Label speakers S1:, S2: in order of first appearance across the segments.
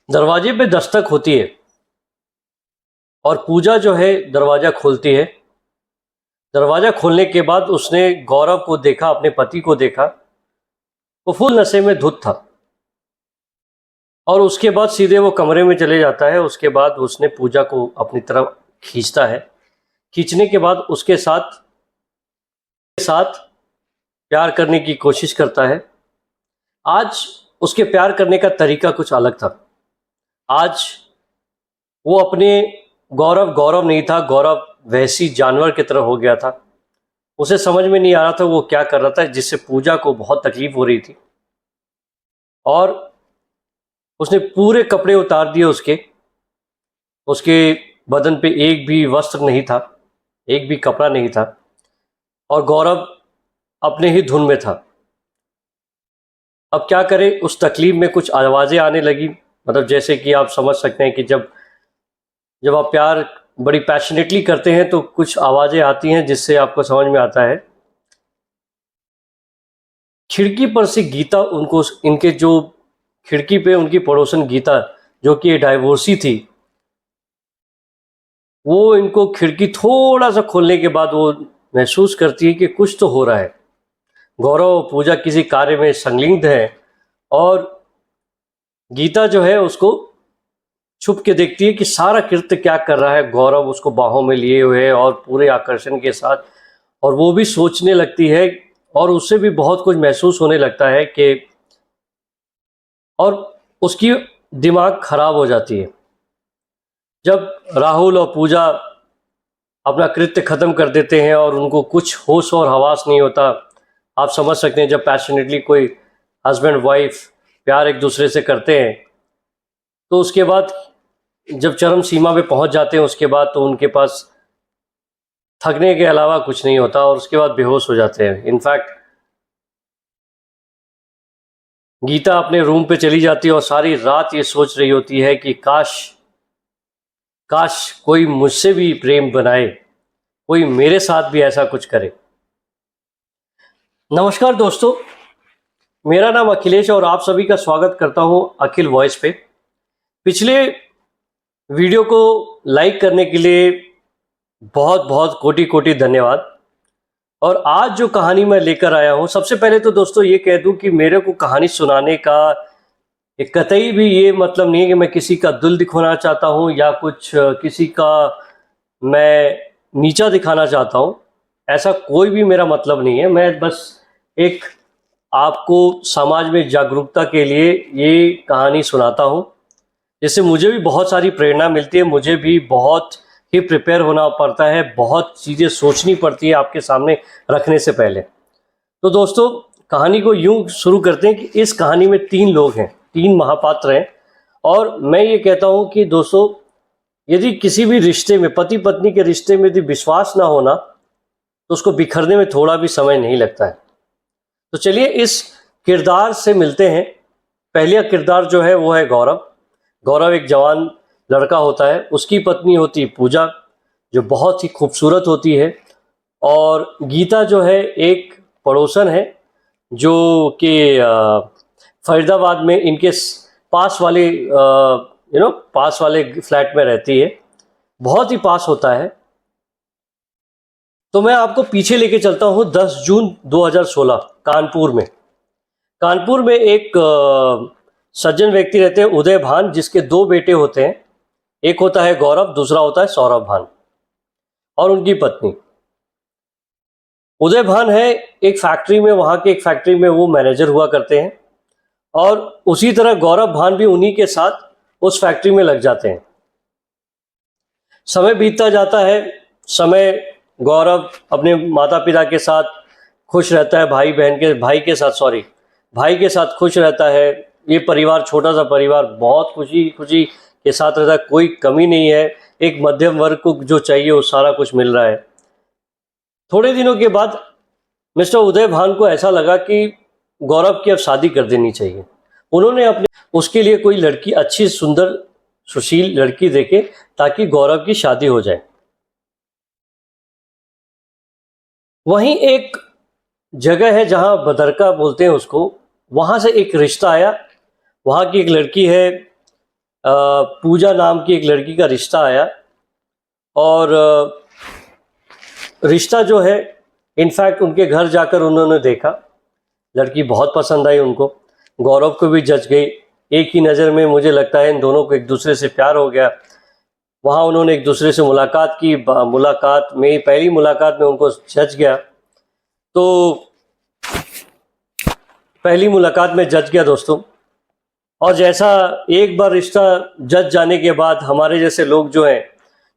S1: दरवाजे पे दस्तक होती है और पूजा जो है दरवाज़ा खोलती है। दरवाज़ा खोलने के बाद उसने गौरव को देखा, अपने पति को देखा। वो फुल नशे में धुत था और उसके बाद सीधे वो कमरे में चले जाता है। उसके बाद उसने पूजा को अपनी तरफ खींचता है। खींचने के बाद उसके साथ प्यार करने की कोशिश करता है। आज उसके प्यार करने का तरीका कुछ अलग था। आज वो अपने गौरव नहीं था, गौरव वैसी जानवर की तरह हो गया था। उसे समझ में नहीं आ रहा था वो क्या कर रहा था, जिससे पूजा को बहुत तकलीफ हो रही थी। और उसने पूरे कपड़े उतार दिए उसके उसके बदन पे एक भी वस्त्र नहीं था, एक भी कपड़ा नहीं था और गौरव अपने ही धुन में था। अब क्या करे, उस तकलीफ में कुछ आवाज़ें आने लगी। मतलब जैसे कि आप समझ सकते हैं कि जब जब आप प्यार बड़ी पैशनेटली करते हैं तो कुछ आवाज़ें आती हैं जिससे आपको समझ में आता है। खिड़की पर से गीता उनको, इनके जो खिड़की पे उनकी पड़ोसन गीता, जो कि डाइवोर्सी थी, वो इनको खिड़की थोड़ा सा खोलने के बाद वो महसूस करती है कि कुछ तो हो रहा है। गौरव और पूजा किसी कार्य में संलिग्न है और गीता जो है उसको छुप के देखती है कि सारा कृत्य क्या कर रहा है गौरव, उसको बाहों में लिए हुए है और पूरे आकर्षण के साथ। और वो भी सोचने लगती है और उससे भी बहुत कुछ महसूस होने लगता है कि, और उसकी दिमाग खराब हो जाती है। जब राहुल और पूजा अपना कृत्य ख़त्म कर देते हैं और उनको कुछ होश और हवास नहीं होता। आप समझ सकते हैं जब पैशनेटली कोई हस्बैंड वाइफ प्यार एक दूसरे से करते हैं तो उसके बाद जब चरम सीमा पे पहुंच जाते हैं उसके बाद तो उनके पास थकने के अलावा कुछ नहीं होता और उसके बाद बेहोश हो जाते हैं। इनफैक्ट गीता अपने रूम पे चली जाती है और सारी रात ये सोच रही होती है कि काश काश कोई मुझसे भी प्रेम बनाए, कोई मेरे साथ भी ऐसा कुछ करे। नमस्कार दोस्तों, मेरा नाम अखिलेश और आप सभी का स्वागत करता हूं अखिल वॉइस पे। पिछले वीडियो को लाइक करने के लिए बहुत बहुत कोटि कोटि धन्यवाद। और आज जो कहानी मैं लेकर आया हूं, सबसे पहले तो दोस्तों ये कह दूं कि मेरे को कहानी सुनाने का एक कतई भी ये मतलब नहीं है कि मैं किसी का दिल दिखाना चाहता हूं या कुछ किसी का मैं नीचा दिखाना चाहता हूं। ऐसा कोई भी मेरा मतलब नहीं है। मैं बस एक आपको समाज में जागरूकता के लिए ये कहानी सुनाता हूं, जिससे मुझे भी बहुत सारी प्रेरणा मिलती है। मुझे भी बहुत ही प्रिपेयर होना पड़ता है, बहुत चीज़ें सोचनी पड़ती है आपके सामने रखने से पहले। तो दोस्तों कहानी को यूं शुरू करते हैं कि इस कहानी में 3 लोग हैं, 3 महापात्र हैं। और मैं ये कहता हूं कि दोस्तों यदि किसी भी रिश्ते में, पति पत्नी के रिश्ते में यदि विश्वास ना होना तो उसको बिखरने में थोड़ा भी समय नहीं लगता है। तो चलिए इस किरदार से मिलते हैं। पहला किरदार जो है वो है गौरव। गौरव एक जवान लड़का होता है, उसकी पत्नी होती है पूजा जो बहुत ही खूबसूरत होती है, और गीता जो है एक पड़ोसन है जो कि फरीदाबाद में इनके पास वाले पास वाले फ्लैट में रहती है। बहुत ही पास होता है। तो मैं आपको पीछे लेके चलता हूँ 10 जून 2016 कानपुर में। कानपुर में एक सज्जन व्यक्ति रहते हैं उदय भान, जिसके 2 बेटे होते हैं। एक होता है गौरव, दूसरा होता है सौरभ भान, और उनकी पत्नी। उदय भान है एक फैक्ट्री में, वहाँ के एक फैक्ट्री में वो मैनेजर हुआ करते हैं, और उसी तरह गौरव भान भी उन्हीं के साथ उस फैक्ट्री में लग जाते हैं। समय बीतता जाता है। समय गौरव अपने माता पिता के साथ खुश रहता है, भाई के साथ खुश रहता है। ये परिवार, छोटा सा परिवार, बहुत खुशी खुशी के साथ रहता है, कोई कमी नहीं है। एक मध्यम वर्ग को जो चाहिए वो सारा कुछ मिल रहा है। थोड़े दिनों के बाद मिस्टर उदय भान को ऐसा लगा कि गौरव की अब शादी कर देनी चाहिए। उन्होंने उसके लिए कोई लड़की, अच्छी सुंदर सुशील लड़की देखे ताकि गौरव की शादी हो जाए। वहीं एक जगह है जहां बदरका बोलते हैं उसको, वहां से एक रिश्ता आया। वहां की एक लड़की है पूजा नाम की एक लड़की का रिश्ता आया और रिश्ता जो है इनफैक्ट उनके घर जाकर उन्होंने देखा, लड़की बहुत पसंद आई उनको, गौरव को भी जच गई। एक ही नज़र में मुझे लगता है इन दोनों को एक दूसरे से प्यार हो गया। वहाँ उन्होंने एक दूसरे से मुलाकात की, मुलाकात में पहली मुलाकात में उनको जच गया। तो पहली मुलाकात में जच गया दोस्तों, और जैसा एक बार रिश्ता जच जाने के बाद हमारे जैसे लोग जो हैं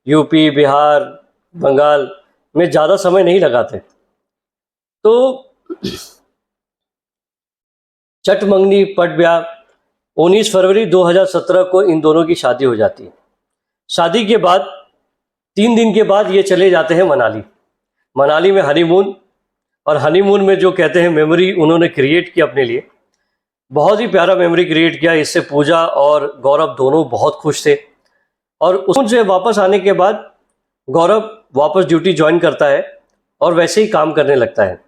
S1: यूपी, बिहार, बंगाल में ज़्यादा समय नहीं लगाते। तो चट मंगनी पट ब्याह 19 फरवरी 2017 को इन दोनों की शादी हो जाती है। शादी के बाद 3 दिन के बाद ये चले जाते हैं मनाली। मनाली में हनीमून, और हनीमून में जो कहते हैं मेमोरी उन्होंने क्रिएट किया अपने लिए, बहुत ही प्यारा मेमोरी क्रिएट किया। इससे पूजा और गौरव दोनों बहुत खुश थे। और उससे वापस आने के बाद गौरव वापस ड्यूटी ज्वाइन करता है और वैसे ही काम करने लगता है।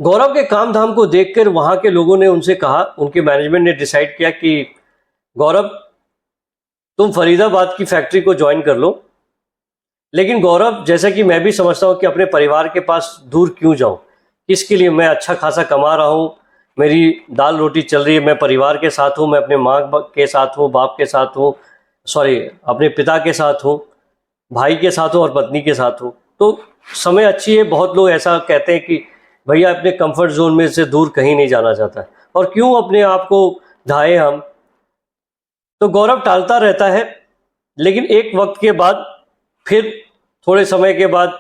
S1: गौरव के काम धाम को देखकर वहाँ के लोगों ने उनसे कहा, उनके मैनेजमेंट ने डिसाइड किया कि गौरव तुम फरीदाबाद की फैक्ट्री को ज्वाइन कर लो। लेकिन गौरव, जैसा कि मैं भी समझता हूँ कि अपने परिवार के पास दूर क्यों जाऊँ, किसके लिए, मैं अच्छा खासा कमा रहा हूँ, मेरी दाल रोटी चल रही है, मैं परिवार के साथ हूँ, मैं अपने माँ के साथ हूँ, बाप के साथ हूँ, सॉरी अपने पिता के साथ हूँ, भाई के साथ हूँ और पत्नी के साथ हूँ, तो समय अच्छी है। बहुत लोग ऐसा कहते हैं कि भैया अपने कंफर्ट जोन में से दूर कहीं नहीं जाना चाहता है, और क्यों अपने आप को ढाए हम। तो गौरव टालता रहता है, लेकिन एक वक्त के बाद, फिर थोड़े समय के बाद,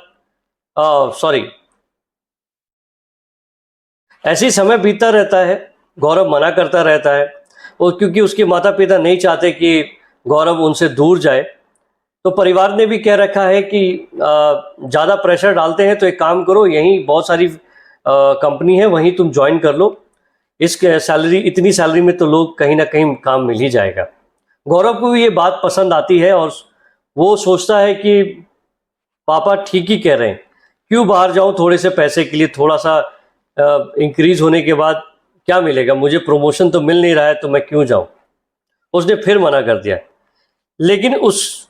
S1: ऐसे ही समय बीतता रहता है, गौरव मना करता रहता है, और क्योंकि उसके माता पिता नहीं चाहते कि गौरव उनसे दूर जाए, तो परिवार ने भी कह रखा है कि ज़्यादा प्रेशर डालते हैं तो एक काम करो, यहीं बहुत सारी कंपनी है, वहीं तुम ज्वाइन कर लो, इसके सैलरी, इतनी सैलरी में तो लोग कहीं ना कहीं काम मिल ही जाएगा। गौरव को भी ये बात पसंद आती है और वो सोचता है कि पापा ठीक ही कह रहे हैं, क्यों बाहर जाऊं थोड़े से पैसे के लिए, थोड़ा सा इंक्रीज होने के बाद क्या मिलेगा, मुझे प्रमोशन तो मिल नहीं रहा है, तो मैं क्यों जाऊं। उसने फिर मना कर दिया। लेकिन उस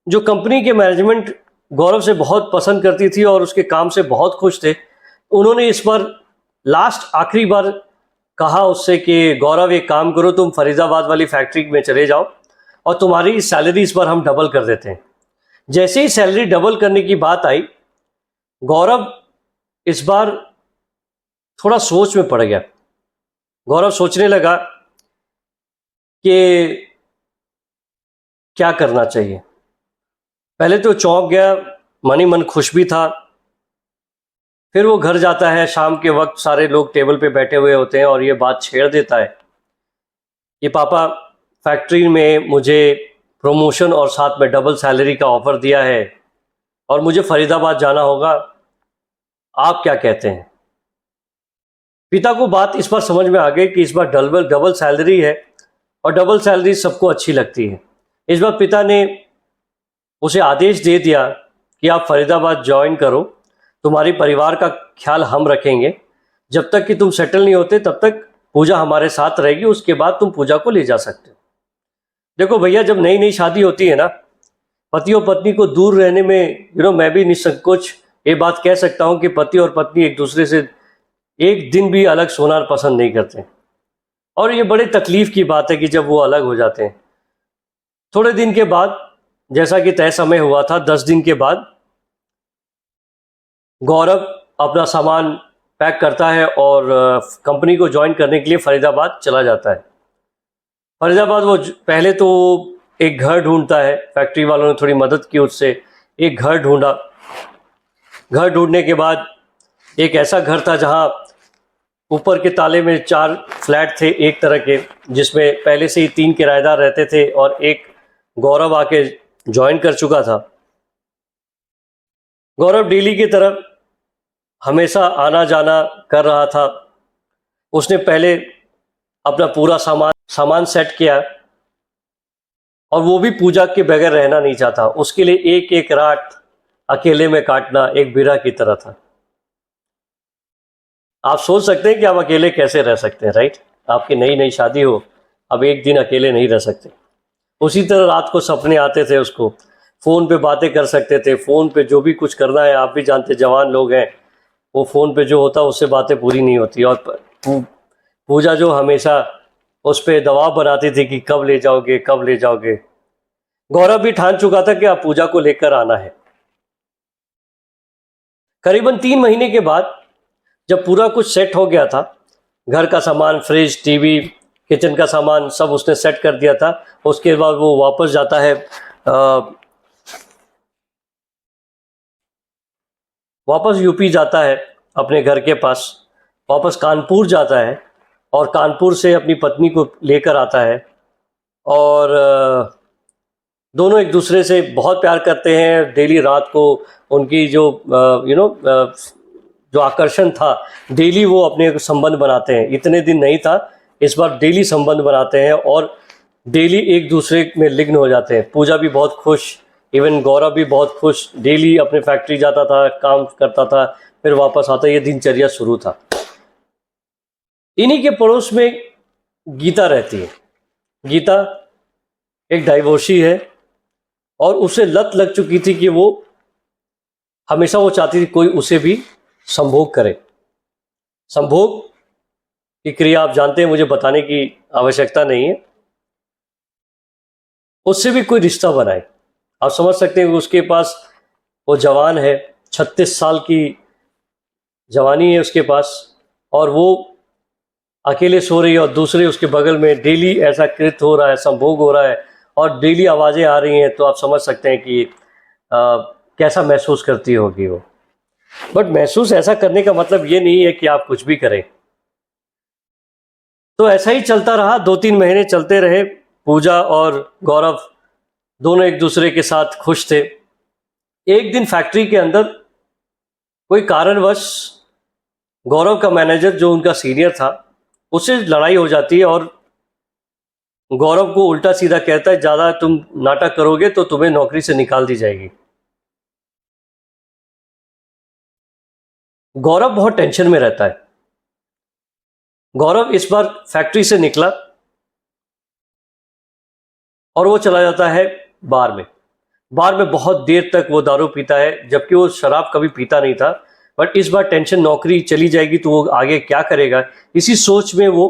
S1: जो कंपनी के मैनेजमेंट गौरव से बहुत पसंद करती थी और उसके काम से बहुत खुश थे, उन्होंने इस बार लास्ट आखिरी बार कहा उससे कि गौरव एक काम करो, तुम फरीदाबाद वाली फैक्ट्री में चले जाओ और तुम्हारी सैलरी इस बार हम डबल कर देते हैं। जैसे ही सैलरी डबल करने की बात आई, गौरव इस बार थोड़ा सोच में पड़ गया। गौरव सोचने लगा कि क्या करना चाहिए। पहले तो चौंक गया, मन ही मन खुश भी था। फिर वो घर जाता है, शाम के वक्त सारे लोग टेबल पे बैठे हुए होते हैं और ये बात छेड़ देता है कि पापा, फैक्ट्री में मुझे प्रमोशन और साथ में डबल सैलरी का ऑफर दिया है और मुझे फरीदाबाद जाना होगा, आप क्या कहते हैं। पिता को बात इस बार समझ में आ गई कि इस बार डबल सैलरी है और डबल सैलरी सबको अच्छी लगती है। इस बार पिता ने उसे आदेश दे दिया कि आप फरीदाबाद ज्वाइन करो, तुम्हारी परिवार का ख्याल हम रखेंगे, जब तक कि तुम सेटल नहीं होते तब तक पूजा हमारे साथ रहेगी, उसके बाद तुम पूजा को ले जा सकते हो। देखो भैया, जब नई नई शादी होती है ना, पति और पत्नी को दूर रहने में मैं भी निसंकोच ये बात कह सकता हूँ कि पति और पत्नी एक दूसरे से एक दिन भी अलग सोना पसंद नहीं करते, और ये बड़े तकलीफ की बात है कि जब वो अलग हो जाते हैं। थोड़े दिन के बाद, जैसा कि तय समय हुआ था, 10 दिन के बाद गौरव अपना सामान पैक करता है और कंपनी को ज्वाइन करने के लिए फरीदाबाद चला जाता है। फरीदाबाद वो पहले तो एक घर ढूंढता है, फैक्ट्री वालों ने थोड़ी मदद की उससे, एक घर ढूंढा। घर ढूंढने के बाद एक ऐसा घर था जहां ऊपर के ताले में 4 फ्लैट थे एक तरह के, जिसमें पहले से ही 3 किराएदार रहते थे और एक गौरव आके ज्वाइन कर चुका था। गौरव डेली की तरह हमेशा आना जाना कर रहा था। उसने पहले अपना पूरा सामान सेट किया, और वो भी पूजा के बगैर रहना नहीं चाहता। उसके लिए एक एक रात अकेले में काटना एक बिरह की तरह था। आप सोच सकते हैं कि आप अकेले कैसे रह सकते हैं, राइट। आपकी नई नई शादी हो, अब एक दिन अकेले नहीं रह सकते। उसी तरह रात को सपने आते थे उसको, फ़ोन पे बातें कर सकते थे, फ़ोन पे जो भी कुछ करना है, आप भी जानते जवान लोग हैं, वो फ़ोन पे जो होता है उससे बातें पूरी नहीं होती। और पूजा जो हमेशा उस पर दबाव बनाती थी कि कब ले जाओगे, कब ले जाओगे। गौरव भी ठान चुका था कि अब पूजा को लेकर आना है। करीबन 3 महीने के बाद जब पूरा कुछ सेट हो गया था, घर का सामान, फ्रिज, टीवी, किचन का सामान सब उसने सेट कर दिया था, उसके बाद वो वापस जाता है वापस यूपी जाता है अपने घर के पास, वापस कानपुर जाता है और कानपुर से अपनी पत्नी को लेकर आता है। और दोनों एक दूसरे से बहुत प्यार करते हैं। डेली रात को उनकी जो जो आकर्षण था, डेली वो अपने संबंध बनाते हैं। इतने दिन नहीं था, इस बार डेली संबंध बनाते हैं और डेली एक दूसरे में लिग्न हो जाते हैं। पूजा भी बहुत खुश, इवन गौरव भी बहुत खुश। डेली अपने फैक्ट्री जाता था, काम करता था, फिर वापस आता। ये दिनचर्या शुरू था। इन्हीं के पड़ोस में गीता रहती है। गीता एक डाइवोर्सी है और उसे लत लग चुकी थी कि वो हमेशा वो चाहती थी कोई उसे भी संभोग करे। संभोग की क्रिया आप जानते हैं, मुझे बताने की आवश्यकता नहीं है। उससे भी कोई रिश्ता बनाए। आप समझ सकते हैं कि उसके पास, वो जवान है, 36 साल की जवानी है उसके पास, और वो अकेले सो रही है और दूसरे उसके बगल में डेली ऐसा कृत हो रहा है, संभोग हो रहा है और डेली आवाज़ें आ रही हैं। तो आप समझ सकते हैं कि कैसा महसूस करती होगी वो। बट महसूस ऐसा करने का मतलब ये नहीं है कि आप कुछ भी करें। तो ऐसा ही चलता रहा, 2-3 महीने चलते रहे। पूजा और गौरव दोनों एक दूसरे के साथ खुश थे। एक दिन फैक्ट्री के अंदर कोई कारणवश गौरव का मैनेजर, जो उनका सीनियर था, उससे लड़ाई हो जाती है और गौरव को उल्टा सीधा कहता है, ज़्यादा तुम नाटक करोगे तो तुम्हें नौकरी से निकाल दी जाएगी। गौरव बहुत टेंशन में रहता है। गौरव इस बार फैक्ट्री से निकला और वो चला जाता है बार में। बार में बहुत देर तक वो दारू पीता है, जबकि वो शराब कभी पीता नहीं था। बट इस बार टेंशन, नौकरी चली जाएगी तो वो आगे क्या करेगा, इसी सोच में वो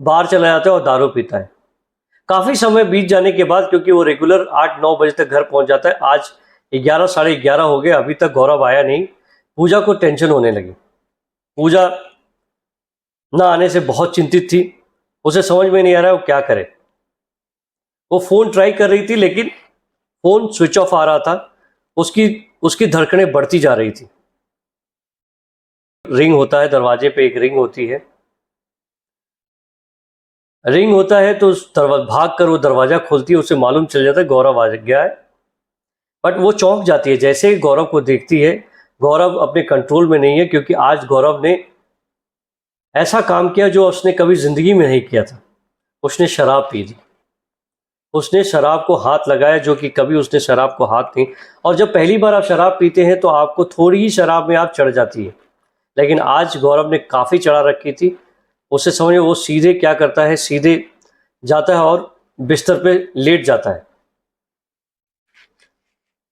S1: बाहर चला जाता है और दारू पीता है। काफ़ी समय बीत जाने के बाद, क्योंकि वो रेगुलर 8-9 बजे तक घर पहुंच जाता है, आज 11, साढ़े 11 हो गए, अभी तक गौरव आया नहीं। पूजा को टेंशन होने लगी। पूजा ना आने से बहुत चिंतित थी। उसे समझ में नहीं आ रहा है वो क्या करे। वो फ़ोन ट्राई कर रही थी लेकिन फ़ोन स्विच ऑफ आ रहा था। उसकी धड़कनें बढ़ती जा रही थी। रिंग होता है दरवाजे पे, एक रिंग होती है। रिंग होता है तो भाग कर वो दरवाज़ा खोलती है। उसे मालूम चल जाता है गौरव आ गया है। बट वो चौंक जाती है जैसे ही गौरव को देखती है। गौरव अपने कंट्रोल में नहीं है, क्योंकि आज गौरव ने ऐसा काम किया जो उसने कभी ज़िंदगी में नहीं किया था। उसने शराब पी ली। उसने शराब को हाथ लगाया, जो कि कभी उसने शराब को हाथ नहीं। और जब पहली बार आप शराब पीते हैं तो आपको थोड़ी ही शराब में आप चढ़ जाती है, लेकिन आज गौरव ने काफ़ी चढ़ा रखी थी। उसे समझ, वो सीधे क्या करता है, सीधे जाता है और बिस्तर पे लेट जाता है।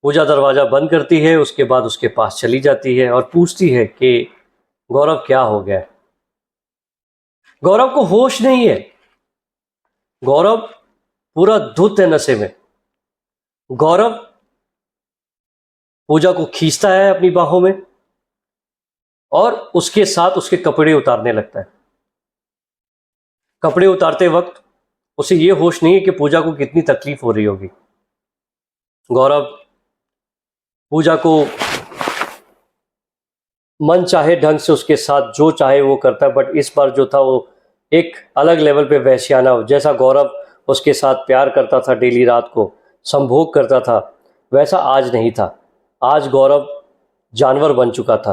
S1: पूजा दरवाज़ा बंद करती है, उसके बाद उसके पास चली जाती है और पूछती है कि गौरव क्या हो गया। गौरव को होश नहीं है। गौरव पूरा धुत है नशे में। गौरव पूजा को खींचता है अपनी बाहों में और उसके साथ उसके कपड़े उतारने लगता है। कपड़े उतारते वक्त उसे ये होश नहीं है कि पूजा को कितनी तकलीफ हो रही होगी। गौरव पूजा को मन चाहे ढंग से उसके साथ जो चाहे वो करता है, बट इस बार जो था वो एक अलग लेवल पे वहशियाना। जैसा गौरव उसके साथ प्यार करता था, डेली रात को संभोग करता था, वैसा आज नहीं था। आज गौरव जानवर बन चुका था।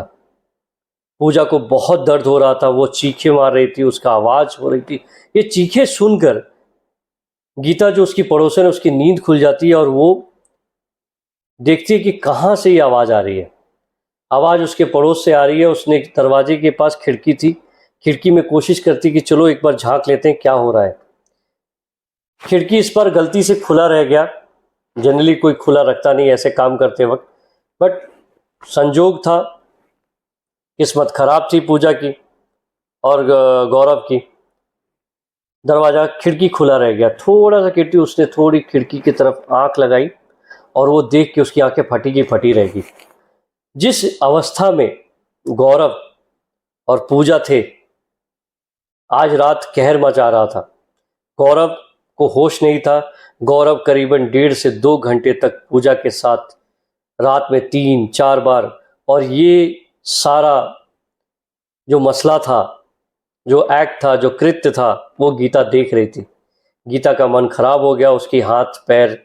S1: पूजा को बहुत दर्द हो रहा था, वो चीखें मार रही थी, उसका आवाज़ हो रही थी। ये चीखें सुनकर गीता, जो उसकी पड़ोसन है, उसकी नींद खुल जाती है और वो देखती है कि कहाँ से ये आवाज़ आ रही है। आवाज़ उसके पड़ोस से आ रही है। उसने दरवाजे के पास खिड़की थी, खिड़की में कोशिश करती कि चलो एक बार झांक लेते हैं क्या हो रहा है। खिड़की इस पर गलती से खुला रह गया। जनरली कोई खुला रखता नहीं ऐसे काम करते वक्त, बट संजोग था, किस्मत खराब थी पूजा की और गौरव की। दरवाज़ा खिड़की खुला रह गया। थोड़ा सा कीर्ति उसने थोड़ी खिड़की की तरफ आंख लगाई और वो देख के उसकी आंखें फटी की फटी रह गई। जिस अवस्था में गौरव और पूजा थे, आज रात कहर मचा रहा था। गौरव को होश नहीं था। गौरव करीबन 1.5 से 2 घंटे तक पूजा के साथ रात में 3-4 बार, और ये सारा जो मसला था, जो एक्ट था, जो कृत्य था, वो गीता देख रही थी। गीता का मन खराब हो गया, उसकी हाथ पैर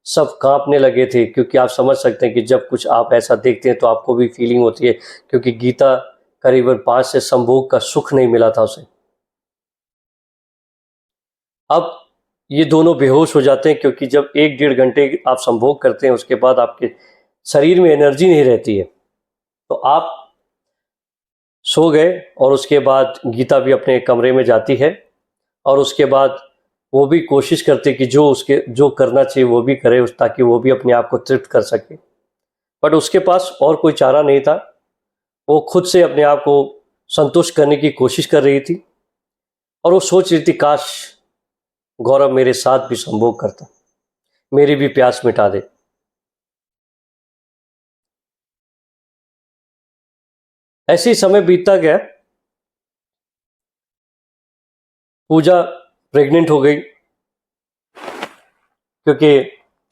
S1: सब कांपने लगे थे, क्योंकि आप समझ सकते हैं कि जब कुछ आप ऐसा देखते हैं तो आपको भी फीलिंग होती है, क्योंकि गीता करीबन 5 से संभोग का सुख नहीं मिला था उसे। अब ये दोनों बेहोश हो जाते हैं, क्योंकि जब 1-1.5 घंटे आप संभोग करते हैं उसके बाद आपके शरीर में एनर्जी नहीं रहती है, तो आप सो गए। और उसके बाद गीता भी अपने कमरे में जाती है और उसके बाद वो भी कोशिश करते कि जो करना चाहिए वो भी करे, ताकि वो भी अपने आप को तृप्त कर सके। बट उसके पास और कोई चारा नहीं था। वो खुद से अपने आप को संतुष्ट करने की कोशिश कर रही थी और वो सोच रही थी, काश गौरव मेरे साथ भी संभोग करता, मेरी भी प्यास मिटा दे। ऐसे ही समय बीतता गया। पूजा प्रेग्नेंट हो गई, क्योंकि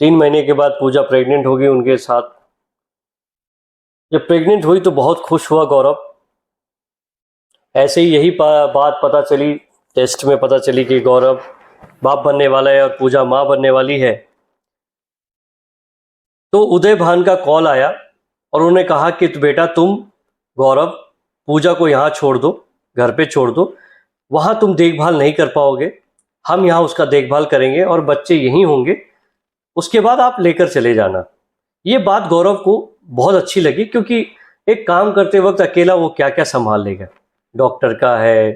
S1: 3 महीने के बाद पूजा प्रेग्नेंट हो गई उनके साथ। जब प्रेग्नेंट हुई तो बहुत खुश हुआ गौरव। ऐसे ही यही बात पता चली, टेस्ट में पता चली कि गौरव बाप बनने वाला है और पूजा माँ बनने वाली है। तो उदय भान का कॉल आया और उन्होंने कहा कि बेटा तुम गौरव पूजा को यहाँ छोड़ दो, घर पे छोड़ दो, वहाँ तुम देखभाल नहीं कर पाओगे, हम यहाँ उसका देखभाल करेंगे और बच्चे यहीं होंगे, उसके बाद आप लेकर चले जाना। ये बात गौरव को बहुत अच्छी लगी, क्योंकि एक काम करते वक्त अकेला वो क्या क्या संभाल लेगा। डॉक्टर का है,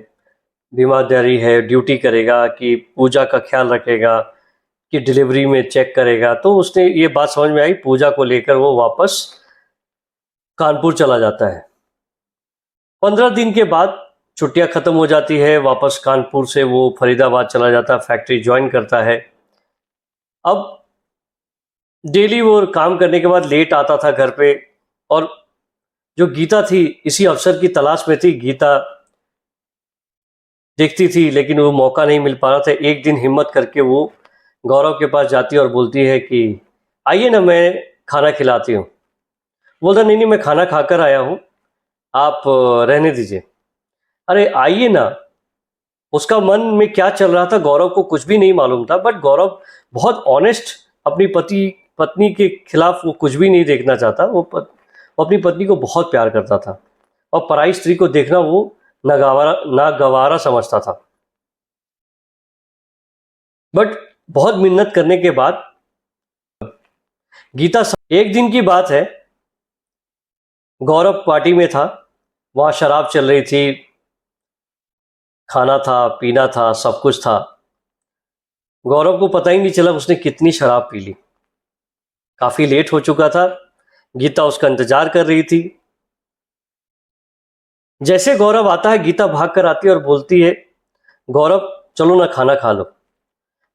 S1: जिम्मेदारी है, ड्यूटी करेगा कि पूजा का ख्याल रखेगा कि डिलीवरी में चेक करेगा। तो उसने ये बात समझ में आई, पूजा को लेकर वो वापस कानपुर चला जाता है। 15 दिन के बाद छुट्टियां खत्म हो जाती है, वापस कानपुर से वो फरीदाबाद चला जाता है, फैक्ट्री ज्वाइन करता है। अब डेली वो काम करने के बाद लेट आता था घर पे, और जो गीता थी इसी अवसर की तलाश में थी। गीता देखती थी लेकिन वो मौका नहीं मिल पा रहा था। एक दिन हिम्मत करके वो गौरव के पास जाती है और बोलती है कि आइए ना, मैं खाना खिलाती हूँ। बोलता नहीं नहीं, मैं खाना खाकर आया हूँ, आप रहने दीजिए। अरे आइए ना। उसका मन में क्या चल रहा था गौरव को कुछ भी नहीं मालूम था, बट गौरव बहुत ऑनेस्ट, अपनी पत्नी के खिलाफ वो कुछ भी नहीं देखना चाहता। वो अपनी पत्नी को बहुत प्यार करता था और पराई स्त्री को देखना वो नागवारा समझता था। बट बहुत मिन्नत करने के बाद गीता, एक दिन की बात है, गौरव पार्टी में था, वहां शराब चल रही थी, खाना था, पीना था, सब कुछ था। गौरव को पता ही नहीं चला उसने कितनी शराब पी ली। काफी लेट हो चुका था, गीता उसका इंतजार कर रही थी। जैसे गौरव आता है, गीता भाग कर आती है और बोलती है, गौरव चलो ना खाना खा लो।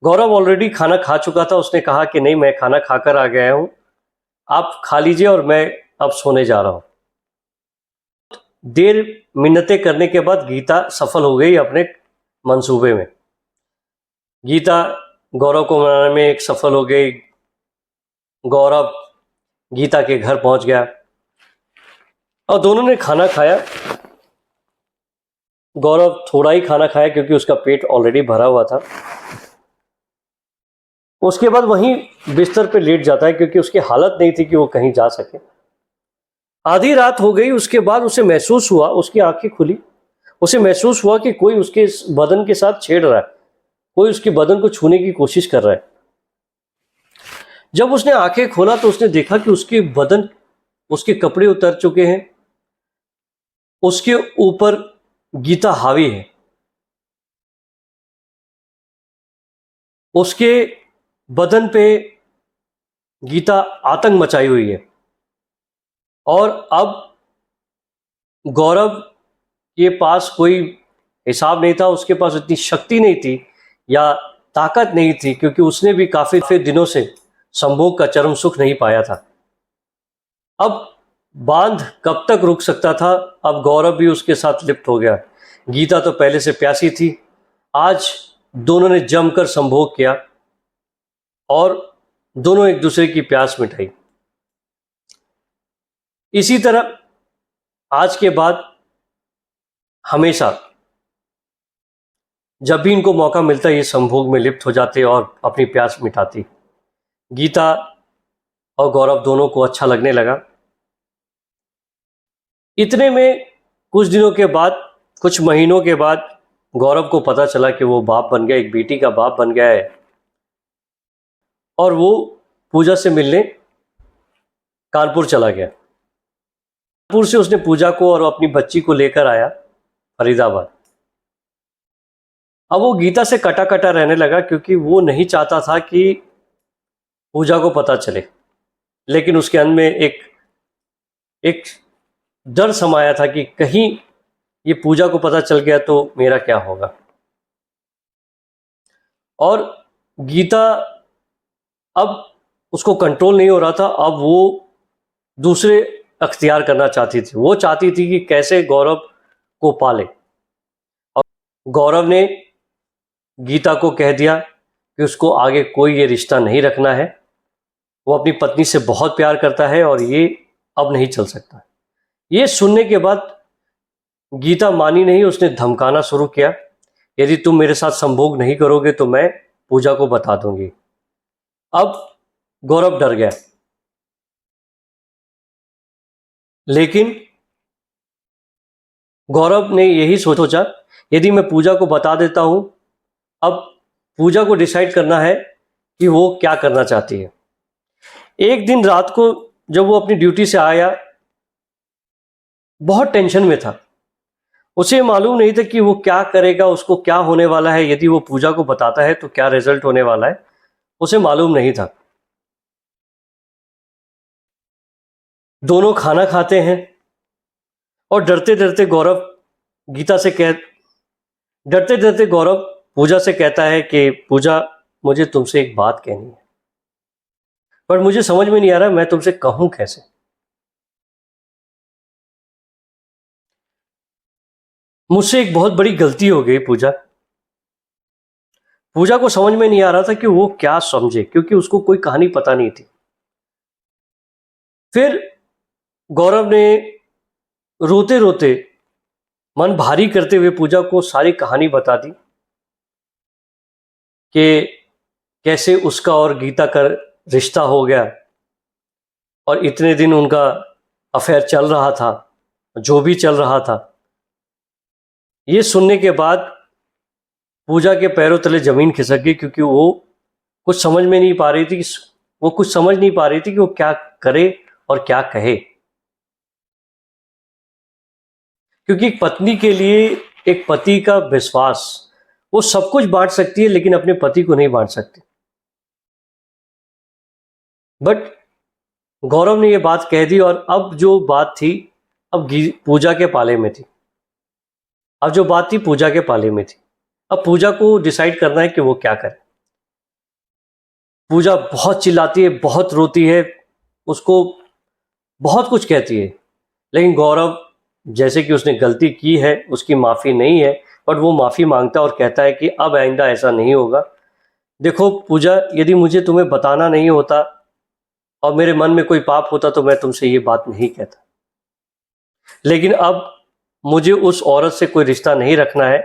S1: गौरव ऑलरेडी खाना खा चुका था, उसने कहा कि नहीं मैं खाना खाकर आ गया हूं, आप खा लीजिए और मैं अब सोने जा रहा हूं। देर मिन्नतें करने के बाद गीता सफल हो गई अपने मंसूबे में। गीता गौरव को मनाने में एक सफल हो गई। गौरव गीता के घर पहुंच गया और दोनों ने खाना खाया। गौरव थोड़ा ही खाना खाया क्योंकि उसका पेट ऑलरेडी भरा हुआ था। उसके बाद वहीं बिस्तर पे लेट जाता है, क्योंकि उसकी हालत नहीं थी कि वो कहीं जा सके। आधी रात हो गई, उसके बाद उसे महसूस हुआ, उसकी आंखें खुली, उसे महसूस हुआ कि कोई उसके बदन के साथ छेड़ रहा है, कोई उसके बदन को छूने की कोशिश कर रहा है। जब उसने आंखें खोला तो उसने देखा कि उसके बदन, उसके कपड़े उतर चुके हैं, उसके ऊपर गीता हावी है। उसके बदन पे गीता आतंक मचाई हुई है। और अब गौरव के पास कोई हिसाब नहीं था, उसके पास इतनी शक्ति नहीं थी या ताकत नहीं थी, क्योंकि उसने भी काफी दिनों से संभोग का चरम सुख नहीं पाया था। अब बांध कब तक रुक सकता था? अब गौरव भी उसके साथ लिप्त हो गया। गीता तो पहले से प्यासी थी, आज दोनों ने जमकर संभोग किया और दोनों एक दूसरे की प्यास मिटाई। इसी तरह आज के बाद हमेशा जब भी इनको मौका मिलता ये संभोग में लिप्त हो जाते और अपनी प्यास मिटाती। गीता और गौरव दोनों को अच्छा लगने लगा। इतने में कुछ दिनों के बाद, कुछ महीनों के बाद गौरव को पता चला कि वो बाप बन गया, एक बेटी का बाप बन गया है। और वो पूजा से मिलने कानपुर चला गया। कानपुर से उसने पूजा को और अपनी बच्ची को लेकर आया फरीदाबाद। अब वो गीता से कटा कटा रहने लगा, क्योंकि वो नहीं चाहता था कि पूजा को पता चले, लेकिन उसके अंदर में एक डर समाया था कि कहीं ये पूजा को पता चल गया तो मेरा क्या होगा। और गीता अब उसको कंट्रोल नहीं हो रहा था। अब वो दूसरे अख्तियार करना चाहती थी। वो चाहती थी कि कैसे गौरव को पाले। और गौरव ने गीता को कह दिया कि उसको आगे कोई ये रिश्ता नहीं रखना है। वो अपनी पत्नी से बहुत प्यार करता है और ये अब नहीं चल सकता। ये सुनने के बाद गीता मानी नहीं, उसने धमकाना शुरू किया, यदि तुम मेरे साथ संभोग नहीं करोगे तो मैं पूजा को बता दूंगी। अब गौरव डर गया, लेकिन गौरव ने यही सोचा, यदि मैं पूजा को बता देता हूं, अब पूजा को डिसाइड करना है कि वो क्या करना चाहती है। एक दिन रात को जब वो अपनी ड्यूटी से आया, बहुत टेंशन में था। उसे मालूम नहीं था कि वो क्या करेगा, उसको क्या होने वाला है, यदि वो पूजा को बताता है तो क्या रिजल्ट होने वाला है, उसे मालूम नहीं था। दोनों खाना खाते हैं और डरते डरते गौरव पूजा से कहता है कि पूजा, मुझे तुमसे एक बात कहनी है, पर मुझे समझ में नहीं आ रहा मैं तुमसे कहूं कैसे। मुझसे एक बहुत बड़ी गलती हो गई पूजा। पूजा को समझ में नहीं आ रहा था कि वो क्या समझे, क्योंकि उसको कोई कहानी पता नहीं थी। फिर गौरव ने रोते रोते, मन भारी करते हुए पूजा को सारी कहानी बता दी कि कैसे उसका और गीता का रिश्ता हो गया और इतने दिन उनका अफेयर चल रहा था, जो भी चल रहा था। ये सुनने के बाद पूजा के पैरों तले जमीन खिसक गई, क्योंकि वो कुछ समझ नहीं पा रही थी कि वो क्या करे और क्या कहे। क्योंकि एक पत्नी के लिए एक पति का विश्वास, वो सब कुछ बांट सकती है लेकिन अपने पति को नहीं बांट सकती। बट गौरव ने ये बात कह दी और अब जो बात थी, अब पूजा के पाले में थी। अब पूजा को डिसाइड करना है कि वो क्या करे। पूजा बहुत चिल्लाती है, बहुत रोती है, उसको बहुत कुछ कहती है, लेकिन गौरव, जैसे कि उसने गलती की है, उसकी माफ़ी नहीं है, बट वो माफ़ी मांगता है और कहता है कि अब आइंदा ऐसा नहीं होगा। देखो पूजा, यदि मुझे तुम्हें बताना नहीं होता और मेरे मन में कोई पाप होता तो मैं तुमसे ये बात नहीं कहता, लेकिन अब मुझे उस औरत से कोई रिश्ता नहीं रखना है,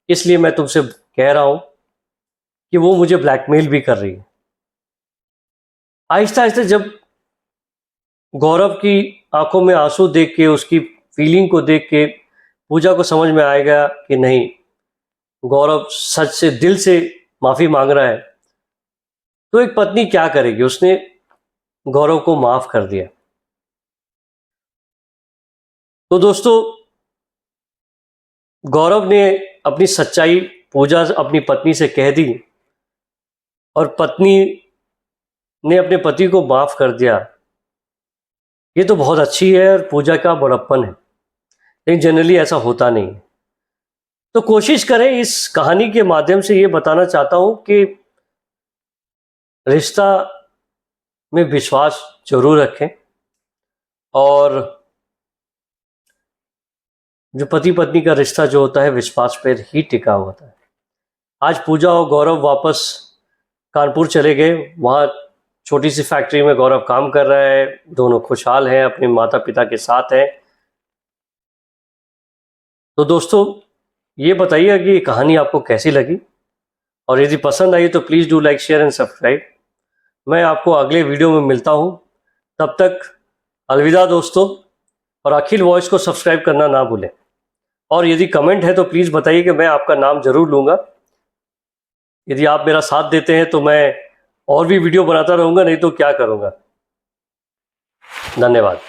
S1: इसलिए मैं तुमसे कह रहा हूं कि वो मुझे ब्लैकमेल भी कर रही है। आहिस्ता आहिस्ता जब गौरव की आंखों में आंसू देख के, उसकी फीलिंग को देख के पूजा को समझ में आएगा कि नहीं, गौरव सच से दिल से माफी मांग रहा है, तो एक पत्नी क्या करेगी। उसने गौरव को माफ कर दिया। तो दोस्तों, गौरव ने अपनी सच्चाई पूजा अपनी पत्नी से कह दी और पत्नी ने अपने पति को माफ कर दिया, ये तो बहुत अच्छी है और पूजा का बड़प्पन है, लेकिन जनरली ऐसा होता नहीं है। तो कोशिश करें, इस कहानी के माध्यम से ये बताना चाहता हूं कि रिश्ता में विश्वास जरूर रखें, और जो पति पत्नी का रिश्ता जो होता है विश्वास पर ही टिका होता है। आज पूजा और गौरव वापस कानपुर चले गए, वहाँ छोटी सी फैक्ट्री में गौरव काम कर रहा है, दोनों खुशहाल हैं, अपने माता पिता के साथ हैं। तो दोस्तों, ये बताइएगा कि ये कहानी आपको कैसी लगी, और यदि पसंद आई तो please do like, share and subscribe. मैं आपको अगले वीडियो में मिलता हूँ, तब तक अलविदा दोस्तों, और अखिल वॉइस को सब्सक्राइब करना ना भूलें। और यदि कमेंट है तो प्लीज़ बताइए कि मैं आपका नाम ज़रूर लूँगा। यदि आप मेरा साथ देते हैं तो मैं और भी वीडियो बनाता रहूँगा, नहीं तो क्या करूँगा। धन्यवाद।